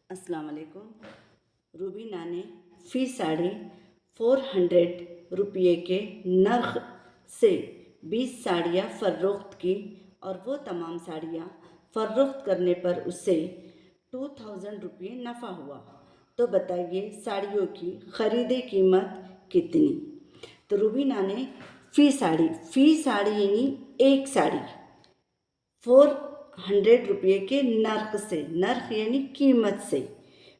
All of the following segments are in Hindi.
अस्सलाम वालेकुम। रूबीना ने फ़ी साड़ी 400 रुपये के नर्ख से 20 साड़ियाँ फ़रोख्त की और वो तमाम साड़ियाँ फ़रोख्त करने पर उससे 2000 रुपये नफ़ा हुआ। तो बताइए साड़ियों की ख़रीदे कीमत कितनी। तो रूबीना ने फ़ी साड़ी यानी एक साड़ी 400 रुपये के नर्ख यानी कीमत से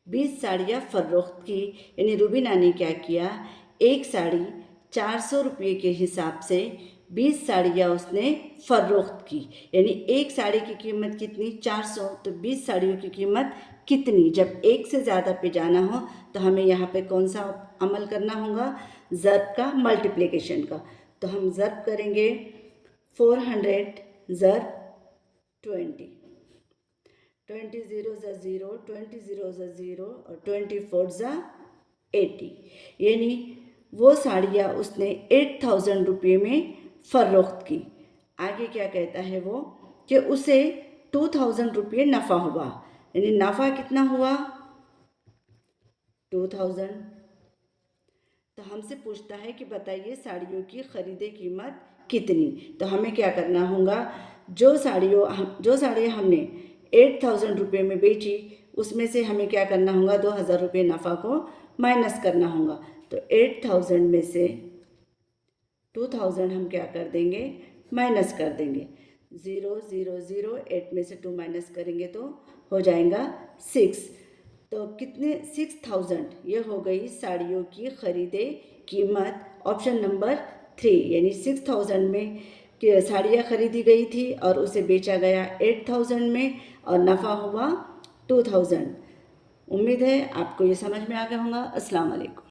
20 साड़ियाँ फ़रोख्त की। यानी रूबीना ने क्या किया, एक साड़ी 400 रुपये के हिसाब से 20 साड़ियाँ उसने फ़रोख्त की। यानी एक साड़ी की कीमत कितनी, 400, तो 20 साड़ियों की कीमत कितनी। जब एक से ज़्यादा पे जाना हो तो हमें यहाँ पे कौन सा अमल करना होगा, ज़र्ब का, मल्टीप्लिकेशन का। तो हम ज़र्ब करेंगे 400 ज़र्ब 20, 20 ज़ीरो ज़ा ज़ीरो, 20 ज़ीरो ज़ा ज़ीरो और 24 ज़ा 80। यानी वो साड़ियाँ उसने 8000 रुपये में फ़रोख्त की। आगे क्या कहता है वो कि उसे 2000 रुपये नफ़ा हुआ। यानी नफ़ा कितना हुआ, 2000। तो हमसे पूछता है कि बताइए साड़ियों की ख़रीदे कीमत कितनी। तो हमें क्या करना होगा, जो साड़ियाँ हमने 8000 रुपये में बेची उसमें से हमें क्या करना होगा, 2000 रुपये नफ़ा को माइनस करना होगा। तो 8000 में से 2000 हम क्या कर देंगे, माइनस कर देंगे। 0 0 0, 8 में से 2 माइनस करेंगे तो हो जाएगा 6। तो कितने, 6000। ये हो गई साड़ियों की ख़रीदे कीमत, ऑप्शन नंबर 3। यानी 6000 में साड़ियाँ ख़रीदी गई थी और उसे बेचा गया 8000 में और नफ़ा हुआ 2000। उम्मीद है आपको ये समझ में आ गया होगा। अस्सलाम वालेकुम।